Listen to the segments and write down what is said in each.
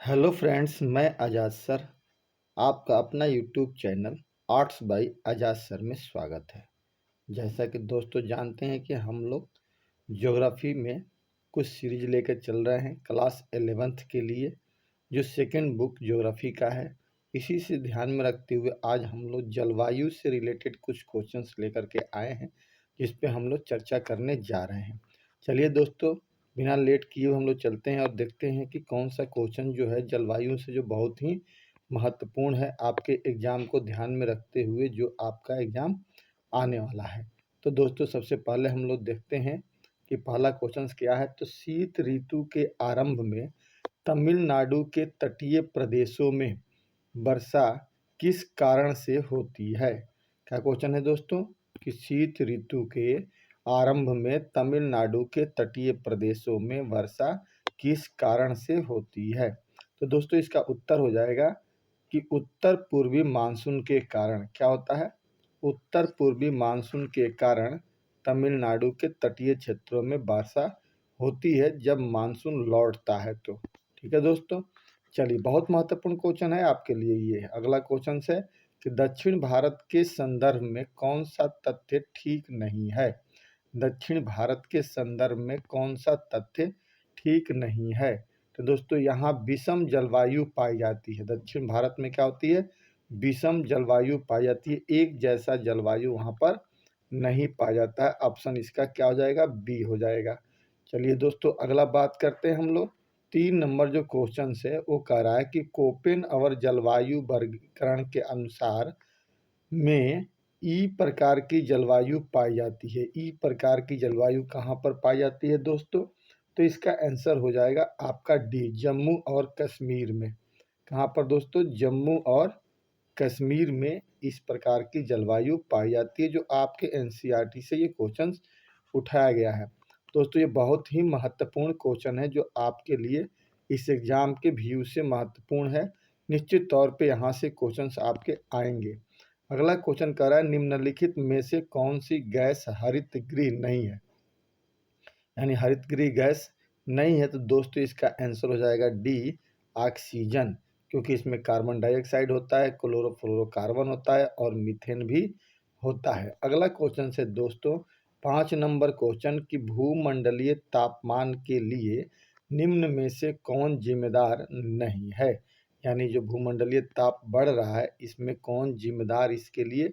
Hello friends, मैं आज़ाद sir आपका अपना यूट्यूब चैनल आर्ट्स बाय आज़ाद सर में स्वागत है। जैसा कि दोस्तों जानते हैं कि हम लोग ज्योग्राफी में कुछ सीरीज लेकर चल रहे हैं क्लास 11th के लिए, जो सेकंड बुक ज्योग्राफी का है। इसी से ध्यान में रखते हुए आज हम लोग जलवायु से रिलेटेड कुछ क्वेश्चंस लेकर के आए हैं, जिस पे हम लोग चर्चा करने जा रहे हैं। चलिए दोस्तों, बिना लेट किए हुए हम लोग चलते हैं और देखते हैं कि कौन सा क्वेश्चन जो है जलवायु से जो बहुत ही महत्वपूर्ण है आपके एग्ज़ाम को ध्यान में रखते हुए, जो आपका एग्ज़ाम आने वाला है। तो दोस्तों, सबसे पहले हम लोग देखते हैं कि पहला क्वेश्चन क्या है। तो शीत ऋतु के आरंभ में तमिलनाडु के तटीय प्रदेशों में वर्षा किस कारण से होती है? क्या क्वेश्चन है दोस्तों कि शीत ऋतु के आरंभ में तमिलनाडु के तटीय प्रदेशों में वर्षा किस कारण से होती है? तो दोस्तों, इसका उत्तर हो जाएगा कि उत्तर पूर्वी मानसून के कारण। क्या होता है? उत्तर पूर्वी मानसून के कारण तमिलनाडु के तटीय क्षेत्रों में वर्षा होती है जब मानसून लौटता है तो। ठीक है दोस्तों, चलिए, बहुत महत्वपूर्ण क्वेश्चन है आपके लिए ये। अगला क्वेश्चन है कि दक्षिण भारत के संदर्भ में कौन सा तथ्य ठीक नहीं है? दक्षिण भारत के संदर्भ में कौन सा तथ्य ठीक नहीं है? तो दोस्तों, यहाँ विषम जलवायु पाई जाती है। दक्षिण भारत में क्या होती है? विषम जलवायु पाई जाती है। एक जैसा जलवायु वहाँ पर नहीं पाया जाता है। ऑप्शन इसका क्या हो जाएगा? बी हो जाएगा। चलिए दोस्तों, अगला बात करते हैं हम लोग। 3 नंबर जो क्वेश्चन है वो कह रहा है कि कोपेन और जलवायु वर्गीकरण के अनुसार में ई प्रकार की जलवायु पाई जाती है। ई प्रकार की जलवायु कहाँ पर पाई जाती है दोस्तों? तो इसका आंसर हो जाएगा आपका डी, जम्मू और कश्मीर में। कहाँ पर दोस्तों? जम्मू और कश्मीर में इस प्रकार की जलवायु पाई जाती है, जो आपके एनसीईआरटी से ये क्वेश्चन उठाया गया है। दोस्तों, ये बहुत ही महत्वपूर्ण क्वेश्चन है जो आपके लिए इस एग्ज़ाम के व्यू से महत्वपूर्ण है। निश्चित तौर पे यहाँ से क्वेश्चंस आपके आएंगे। अगला क्वेश्चन कह रहा है निम्नलिखित में से कौन सी गैस हरित गृह नहीं है? यानी हरित गृह गैस नहीं है। तो दोस्तों, इसका आंसर हो जाएगा डी, ऑक्सीजन, क्योंकि इसमें कार्बन डाइऑक्साइड होता है, क्लोरोफ्लोरोकार्बन होता है और मीथेन भी होता है। अगला क्वेश्चन है दोस्तों 5 नंबर क्वेश्चन कि भूमंडलीय तापमान के लिए निम्न में से कौन जिम्मेदार नहीं है? यानी जो भूमंडलीय ताप बढ़ रहा है, इसमें कौन जिम्मेदार इसके लिए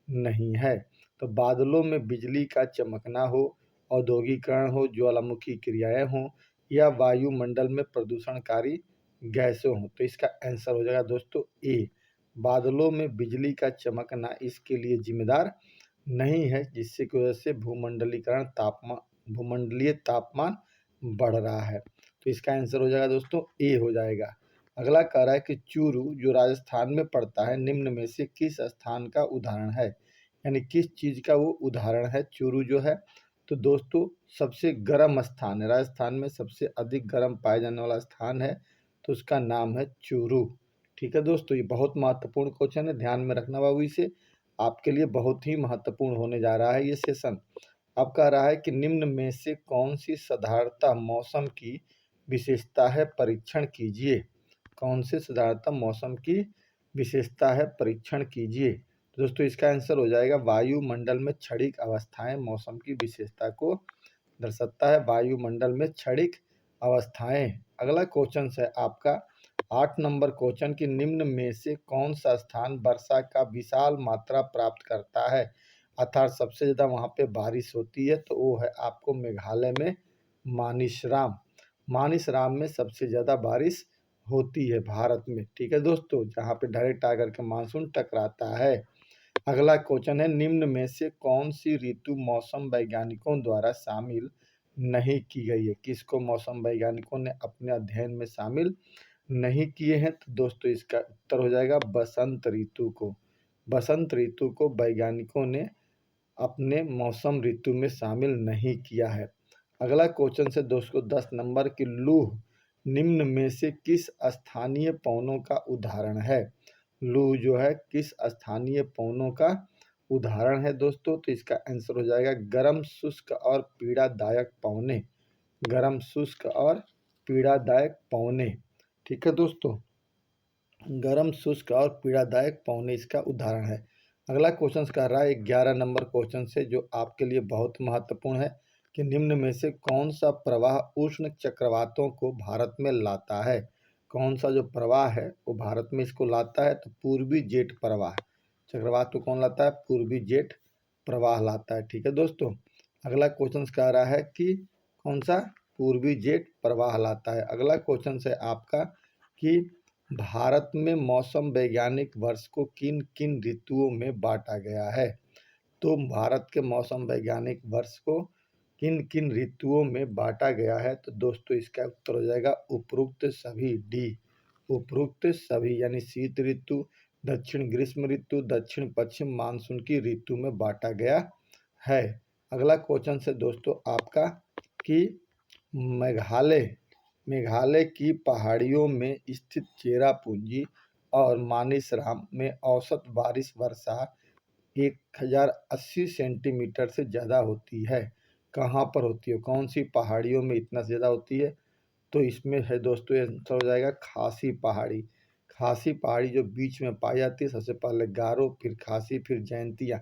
नहीं है? तो बादलों में बिजली का चमकना हो, औद्योगिकरण हो, ज्वालामुखी क्रियाएं हों, या वायुमंडल में प्रदूषणकारी गैसें हों। तो इसका आंसर हो जाएगा दोस्तों ए, बादलों में बिजली का चमकना इसके लिए जिम्मेदार नहीं है, जिससे की वजह से भूमंडलीय तापमान बढ़ रहा है। तो इसका आंसर हो जाएगा दोस्तों ए हो जाएगा। अगला कह रहा है कि चूरू जो राजस्थान में पड़ता है, निम्न में से किस स्थान का उदाहरण है? यानी किस चीज़ का वो उदाहरण है चूरू जो है? तो दोस्तों, सबसे गर्म स्थान है, राजस्थान में सबसे अधिक गर्म पाया जाने वाला स्थान है, तो उसका नाम है चूरू। ठीक है दोस्तों, ये बहुत महत्वपूर्ण क्वेश्चन है, ध्यान में रखना बाबू इसे। आपके लिए बहुत ही महत्वपूर्ण होने जा रहा है ये सेशन। अब कह रहा है कि निम्न में से कौन सी साधारणतः मौसम की विशेषता है, परीक्षण कीजिए। कौन से साधारणतः मौसम की विशेषता है, परीक्षण कीजिए। तो दोस्तों, इसका आंसर हो जाएगा वायुमंडल में क्षणिक अवस्थाएं मौसम की विशेषता को दर्शाता है। वायुमंडल में क्षणिक अवस्थाएं। अगला क्वेश्चन है आपका 8 नंबर क्वेश्चन कि निम्न में से कौन सा स्थान वर्षा का विशाल मात्रा प्राप्त करता है, अर्थात सबसे ज़्यादा वहाँ पे बारिश होती है? तो वो है आपको मेघालय में मानिसराम। मानिसराम में सबसे ज़्यादा बारिश होती है भारत में। ठीक है दोस्तों, जहाँ पे डायरेक्ट आकर के मानसून टकराता है। अगला क्वेश्चन है निम्न में से कौन सी ऋतु मौसम वैज्ञानिकों द्वारा शामिल नहीं की गई है? किसको मौसम वैज्ञानिकों ने अपने अध्ययन में शामिल नहीं किए हैं? तो दोस्तों, इसका उत्तर हो जाएगा बसंत ऋतु को। बसंत ऋतु को वैज्ञानिकों ने अपने मौसम ऋतु में शामिल नहीं किया है। अगला क्वेश्चन है दोस्तों 10 नंबर की लूह निम्न में से किस स्थानीय पवनों का उदाहरण है? लूह जो है किस स्थानीय पवनों का उदाहरण है दोस्तों? तो इसका आंसर हो जाएगा गर्म शुष्क और पीड़ादायक पवने। गर्म शुष्क और पीड़ादायक पवने। ठीक है दोस्तों, गर्म, शुष्क और पीड़ादायक पौने इसका उदाहरण है। अगला क्वेश्चन कह रहा है 11 नंबर क्वेश्चन से, जो आपके लिए बहुत महत्वपूर्ण है कि निम्न में से कौन सा प्रवाह उष्ण चक्रवातों को भारत में लाता है। कौन सा जो प्रवाह है वो भारत में इसको लाता है, तो पूर्वी जेट प्रवाह। चक्रवात को कौन लाता है? पूर्वी जेट प्रवाह लाता है। ठीक है दोस्तों, अगला क्वेश्चन कह रहा है कि कौन सा पूर्वी जेट प्रवाह लाता है। अगला क्वेश्चन है आपका कि भारत में मौसम वैज्ञानिक वर्ष को किन किन ऋतुओं में बांटा गया है। तो भारत के मौसम वैज्ञानिक वर्ष को किन किन ऋतुओं में बांटा गया है, तो दोस्तों इसका उत्तर हो जाएगा उपरोक्त सभी, डी। उपरोक्त सभी यानी शीत ऋतु, दक्षिण ग्रीष्म ऋतु, दक्षिण पश्चिम मानसून की ऋतु में बांटा गया है। अगला क्वेश्चन है दोस्तों आपका कि मेघालय मेघालय की पहाड़ियों में स्थित चेरापूंजी और मानिसराम में औसत बारिश वर्षा 1080 सेंटीमीटर से ज़्यादा होती है। कहाँ पर होती है? कौन सी पहाड़ियों में इतना ज़्यादा होती है? तो इसमें है दोस्तों, ये आंसर हो जाएगा खासी पहाड़ी। खासी पहाड़ी जो बीच में पाई जाती है, सबसे पहले गारो, फिर खासी, फिर जयंतिया।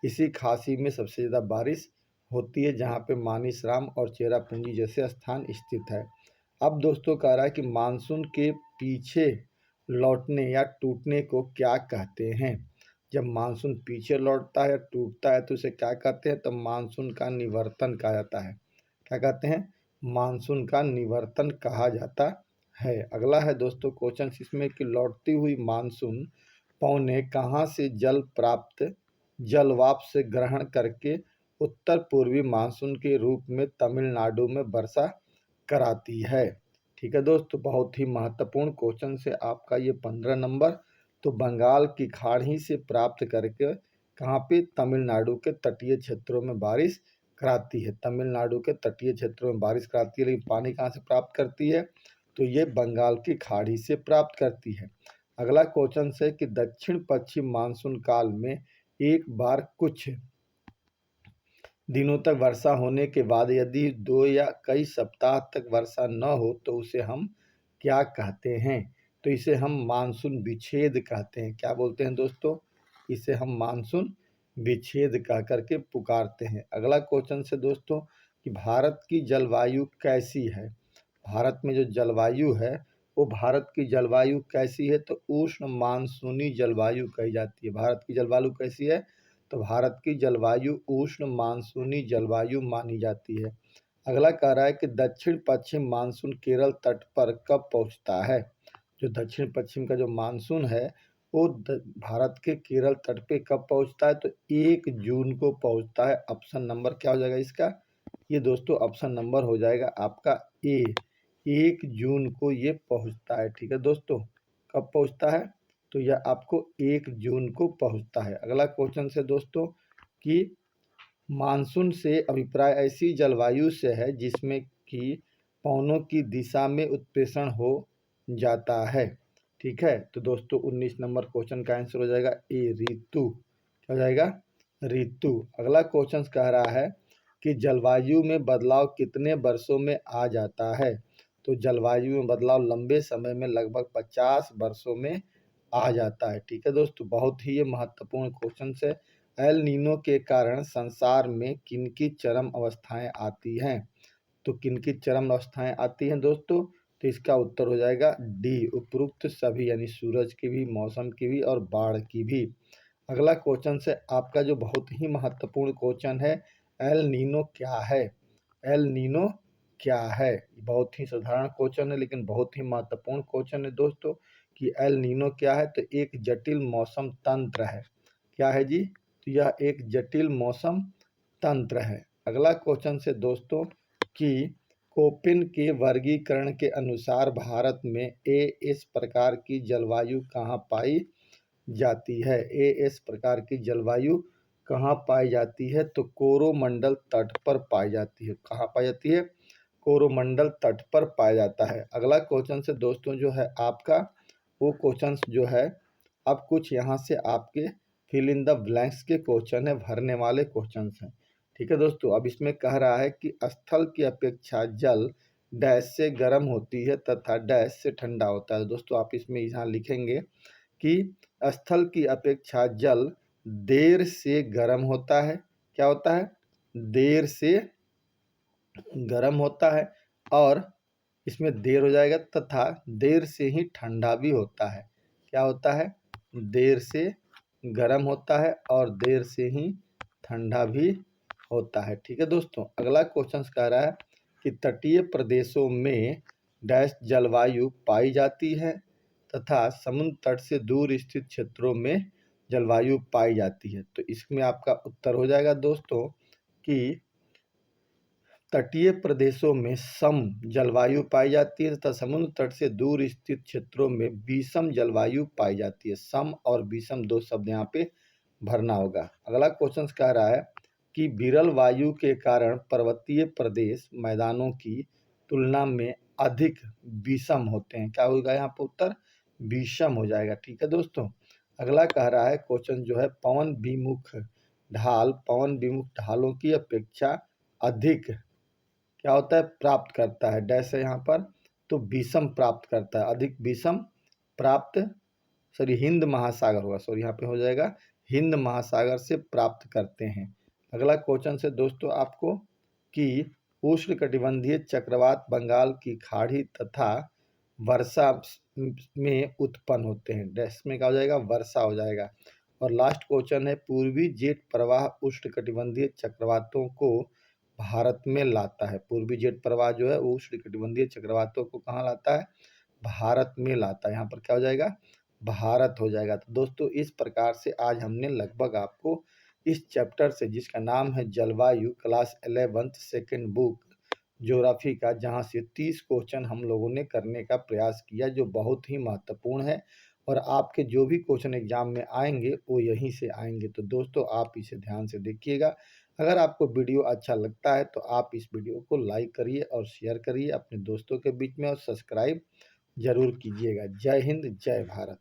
इसी खासी में सबसे ज़्यादा बारिश होती है, जहाँ पे मानिसराम और चेरापूंजी जैसे स्थान स्थित है। अब दोस्तों कह रहा है कि मानसून के पीछे लौटने या टूटने को क्या कहते हैं। जब मानसून पीछे लौटता है या टूटता है तो उसे क्या कहते हैं? तो मानसून का निवर्तन कहा जाता है। क्या कहते हैं? मानसून का निवर्तन कहा जाता है। अगला है दोस्तों क्वेश्चन इसमें कि लौटती हुई मानसून पौने कहाँ से जलवाष्प से ग्रहण करके उत्तर पूर्वी मानसून के रूप में तमिलनाडु में वर्षा कराती है। ठीक है दोस्तों, बहुत ही महत्वपूर्ण क्वेश्चन से आपका ये 15 नंबर। तो बंगाल की खाड़ी से प्राप्त करके कहाँ पे? तमिलनाडु के तटीय क्षेत्रों में बारिश कराती है। तमिलनाडु के तटीय क्षेत्रों में बारिश कराती है, लेकिन पानी कहाँ से प्राप्त करती है? तो ये बंगाल की खाड़ी से प्राप्त करती है। अगला क्वेश्चन है कि दक्षिण पश्चिम मानसून काल में एक बार कुछ दिनों तक वर्षा होने के बाद यदि 2 या कई सप्ताह तक वर्षा न हो तो उसे हम क्या कहते हैं? तो इसे हम मानसून विच्छेद कहते हैं। क्या बोलते हैं दोस्तों? इसे हम मानसून विच्छेद कह करके पुकारते हैं। अगला क्वेश्चन से दोस्तों कि भारत की जलवायु कैसी है। भारत में जो जलवायु है वो भारत की जलवायु कैसी है? तो उष्ण मानसूनी जलवायु कही जाती है। भारत की जलवायु कैसी है? तो भारत की जलवायु उष्ण मानसूनी जलवायु मानी जाती है। अगला कह रहा है कि दक्षिण पश्चिम मानसून केरल तट पर कब पहुंचता है। जो दक्षिण पश्चिम का जो मानसून है वो भारत के केरल तट पे कब पहुंचता है? तो 1 जून को पहुंचता है। ऑप्शन नंबर क्या हो जाएगा इसका? ये दोस्तों ऑप्शन नंबर हो जाएगा आपका ए। 1 जून को ये पहुंचता है। ठीक है दोस्तों, कब पहुंचता है? तो यह आपको 1 जून को पहुंचता है। अगला क्वेश्चन से दोस्तों कि मानसून से अभिप्राय ऐसी जलवायु से है जिसमें कि पवनों की दिशा में उत्प्रेषण हो जाता है। ठीक है, तो दोस्तों 19 नंबर क्वेश्चन का आंसर हो जाएगा ए, ऋतु। क्या हो जाएगा? ऋतु। अगला क्वेश्चन कह रहा है कि जलवायु में बदलाव कितने वर्षों में आ जाता है। तो जलवायु में बदलाव लंबे समय में लगभग 50 वर्षों में आ जाता है। ठीक है दोस्तों, बहुत ही ये महत्वपूर्ण क्वेश्चन है। एल नीनो के कारण संसार में किनकी चरम अवस्थाएं आती हैं। तो किनकी चरम अवस्थाएं आती हैं दोस्तों? तो इसका उत्तर हो जाएगा डी, उपरोक्त सभी, यानी सूरज की भी, मौसम की भी और बाढ़ की भी। अगला क्वेश्चन है आपका जो बहुत ही महत्वपूर्ण क्वेश्चन है, एल नीनो क्या है। एल नीनो क्या है? बहुत ही साधारण क्वेश्चन है लेकिन बहुत ही महत्वपूर्ण क्वेश्चन है दोस्तों कि एल नीनो क्या है। तो एक जटिल मौसम तंत्र है। क्या है जी? तो यह एक जटिल मौसम तंत्र है। अगला क्वेश्चन से दोस्तों कि कोपेन के वर्गीकरण के अनुसार भारत में इस प्रकार की जलवायु कहाँ पाई जाती है। इस प्रकार की जलवायु कहाँ पाई जाती है? तो कोरोमंडल तट पर पाई जाती है। कहाँ पाई जाती है? कोरोमंडल तट पर पाया जाता है। अगला क्वेश्चन से दोस्तों जो है आपका वो क्वेश्चन जो है, अब कुछ यहाँ से आपके फिल इन द ब्लैंक्स के क्वेश्चन है, भरने वाले क्वेश्चन हैं। ठीक है दोस्तों, अब इसमें कह रहा है कि स्थल की अपेक्षा जल डैश से गर्म होती है तथा डैश से ठंडा होता है। दोस्तों आप इसमें यहाँ लिखेंगे कि स्थल की अपेक्षा जल देर से गर्म होता है। क्या होता है? देर से गर्म होता है, और इसमें देर हो जाएगा, तथा देर से ही ठंडा भी होता है। क्या होता है? देर से गर्म होता है और देर से ही ठंडा भी होता है। ठीक है दोस्तों, अगला क्वेश्चन कह रहा है कि तटीय प्रदेशों में डैश जलवायु पाई जाती है तथा समुद्र तट से दूर स्थित क्षेत्रों में जलवायु पाई जाती है। तो इसमें आपका उत्तर हो जाएगा दोस्तों कि तटीय प्रदेशों में सम जलवायु पाई जाती है तथा समुद्र तट से दूर स्थित क्षेत्रों में विषम जलवायु पाई जाती है। सम और विषम दो शब्द यहाँ पे भरना होगा। अगला क्वेश्चन कह रहा है कि विरल वायु के कारण पर्वतीय प्रदेश मैदानों की तुलना में अधिक विषम होते हैं। क्या होगा यहाँ पर उत्तर? विषम हो जाएगा। ठीक है दोस्तों, अगला कह रहा है क्वेश्चन जो है पवन विमुख ढालों की अपेक्षा अधिक क्या होता है? प्राप्त करता है। डैश है यहाँ पर, तो विषम प्राप्त करता है, अधिक विषम प्राप्त, हिंद महासागर होगा, यहाँ पे हो जाएगा हिंद महासागर से प्राप्त करते हैं। अगला क्वेश्चन से दोस्तों आपको कि उष्णकटिबंधीय चक्रवात बंगाल की खाड़ी तथा वर्षा में उत्पन्न होते हैं। डैश में क्या हो जाएगा? वर्षा हो जाएगा। और लास्ट क्वेश्चन है पूर्वी जेट प्रवाह उष्णकटिबंधीय चक्रवातों को भारत में लाता है। पूर्वी जेट प्रवाह जो है वो उष्णकटिबंधीय चक्रवातों को कहाँ लाता है? भारत में लाता है। यहाँ पर क्या हो जाएगा? भारत हो जाएगा। तो दोस्तों इस प्रकार से आज हमने लगभग आपको इस चैप्टर से, जिसका नाम है जलवायु, class 11th second book geography का, जहाँ से 30 क्वेश्चन हम लोगों ने करने का प्रयास किया, जो बहुत ही महत्वपूर्ण है और आपके जो भी क्वेश्चन एग्जाम में आएंगे वो यहीं से आएंगे। तो दोस्तों आप इसे ध्यान से देखिएगा। अगर आपको वीडियो अच्छा लगता है तो आप इस वीडियो को लाइक करिए और शेयर करिए अपने दोस्तों के बीच में, और सब्सक्राइब जरूर कीजिएगा। जय हिंद, जय भारत।